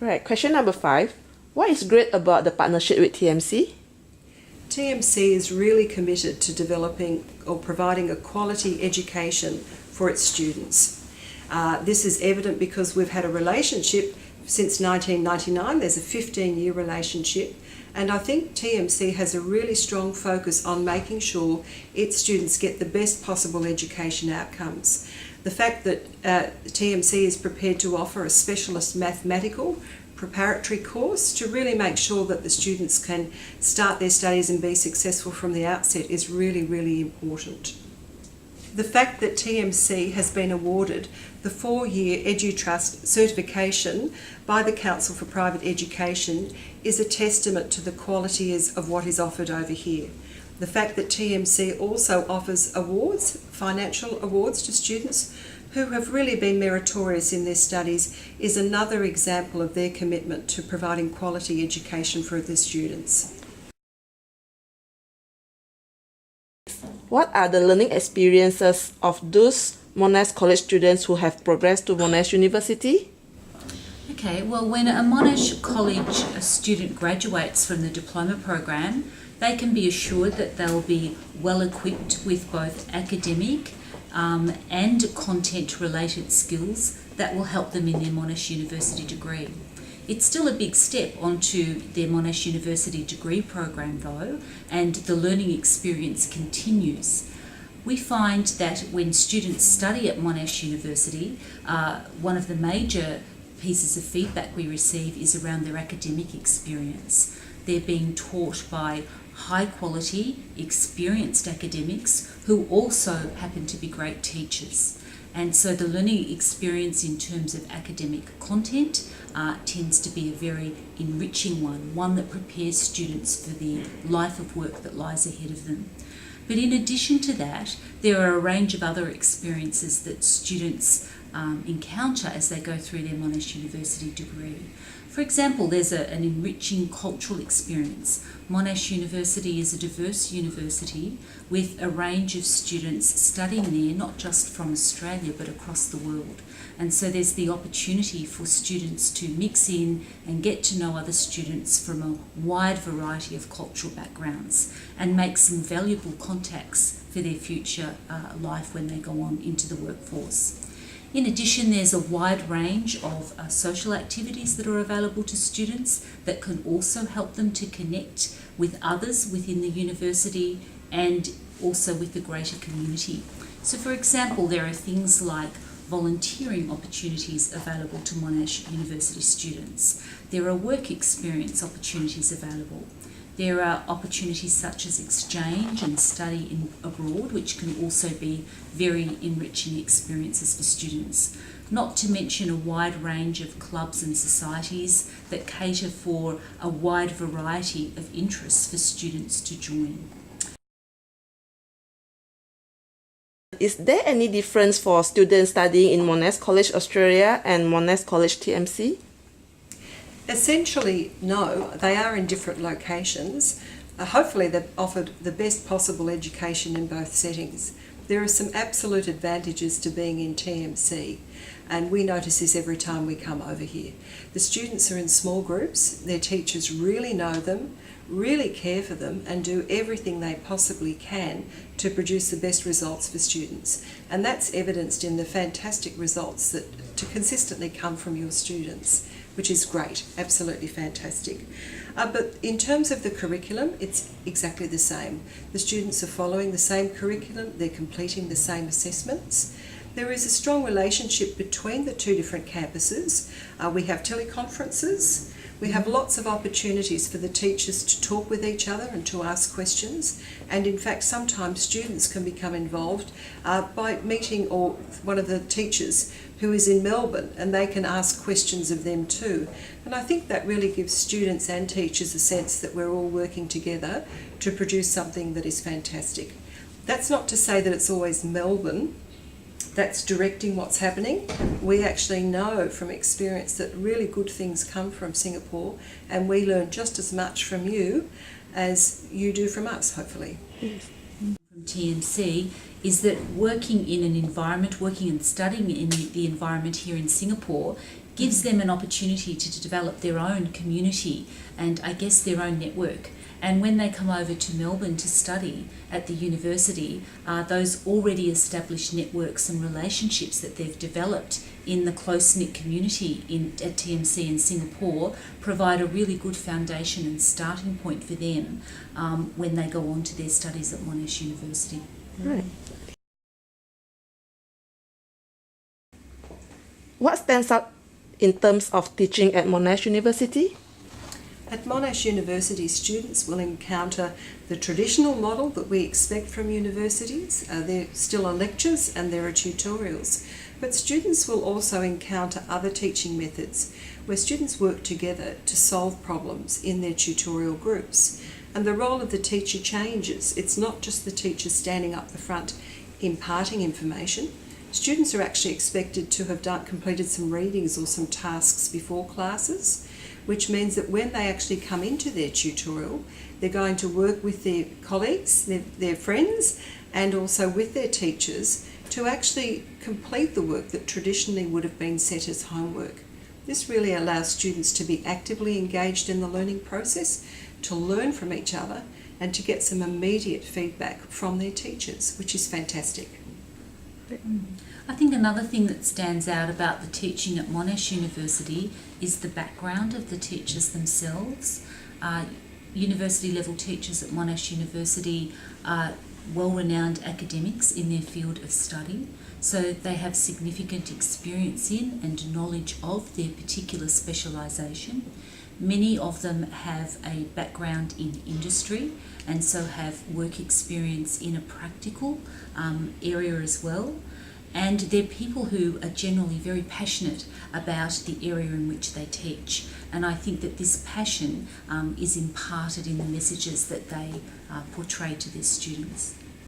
Right, question number 5. What is great about the partnership with TMC? TMC is really committed to developing or providing a quality education for its students. This is evident because we've had a relationship since 1999. There's a 15-year relationship, and I think TMC has a really strong focus on making sure its students get the best possible education outcomes. The fact that TMC is prepared to offer a specialist mathematical preparatory course to really make sure that the students can start their studies and be successful from the outset is really, really important. The fact that TMC has been awarded the 4-year EduTrust certification by the Council for Private Education is a testament to the quality of what is offered over here. The fact that TMC also offers awards, financial awards to students who have really been meritorious in their studies is another example of their commitment to providing quality education for their students. What are the learning experiences of those Monash College students who have progressed to Monash University? Okay, well, when a Monash College student graduates from the diploma program, they can be assured that they'll be well equipped with both academic and content-related skills that will help them in their Monash University degree. It's still a big step onto their Monash University degree program though, and the learning experience continues. We find that when students study at Monash University, one of the major pieces of feedback we receive is around their academic experience. They're being taught by high quality, experienced academics who also happen to be great teachers. And so the learning experience in terms of academic content tends to be a very enriching one that prepares students for the life of work that lies ahead of them. But in addition to that, there are a range of other experiences that students encounter as they go through their Monash University degree. For example, there's an enriching cultural experience. Monash University is a diverse university with a range of students studying there, not just from Australia but across the world. And so there's the opportunity for students to mix in and get to know other students from a wide variety of cultural backgrounds and make some valuable contacts for their future life when they go on into the workforce. In addition, there's a wide range of social activities that are available to students that can also help them to connect with others within the university and also with the greater community. So for example, there are things like volunteering opportunities available to Monash University students. There are work experience opportunities available. There are opportunities such as exchange and study abroad, which can also be very enriching experiences for students. Not to mention a wide range of clubs and societies that cater for a wide variety of interests for students to join. Is there any difference for students studying in Monash College Australia and Monash College TMC? Essentially, no, they are in different locations. Hopefully they've offered the best possible education in both settings. There are some absolute advantages to being in TMC, and we notice this every time we come over here. The students are in small groups, their teachers really know them, really care for them and do everything they possibly can to produce the best results for students. And that's evidenced in the fantastic results that consistently come from your students, which is great, absolutely fantastic. But in terms of the curriculum, it's exactly the same. The students are following the same curriculum, they're completing the same assessments. There is a strong relationship between the two different campuses. We have teleconferences. We have lots of opportunities for the teachers to talk with each other and to ask questions, and in fact sometimes students can become involved by meeting one of the teachers who is in Melbourne, and they can ask questions of them too. And I think that really gives students and teachers a sense that we're all working together to produce something that is fantastic. That's not to say that it's always Melbourne that's directing what's happening. We actually know from experience that really good things come from Singapore, and we learn just as much from you as you do from us, hopefully. From TMC is that working in an environment, working and studying in the environment here in Singapore gives them an opportunity to develop their own community and I guess their own network. And when they come over to Melbourne to study at the university, those already established networks and relationships that they've developed in the close-knit community at TMC in Singapore provide a really good foundation and starting point for them when they go on to their studies at Monash University. Right. What stands out in terms of teaching at Monash University? At Monash University, students will encounter the traditional model that we expect from universities. There still are lectures and there are tutorials, but students will also encounter other teaching methods where students work together to solve problems in their tutorial groups. And the role of the teacher changes. It's not just the teacher standing up the front imparting information. Students are actually expected to have completed some readings or some tasks before classes, which means that when they actually come into their tutorial, they're going to work with their colleagues, their friends, and also with their teachers to actually complete the work that traditionally would have been set as homework. This really allows students to be actively engaged in the learning process, to learn from each other, and to get some immediate feedback from their teachers, which is fantastic. I think another thing that stands out about the teaching at Monash University is the background of the teachers themselves. University level teachers at Monash University are well-renowned academics in their field of study, so they have significant experience in and knowledge of their particular specialisation. Many of them have a background in industry and so have work experience in a practical area as well. And they're people who are generally very passionate about the area in which they teach. And I think that this passion is imparted in the messages that they portray to their students.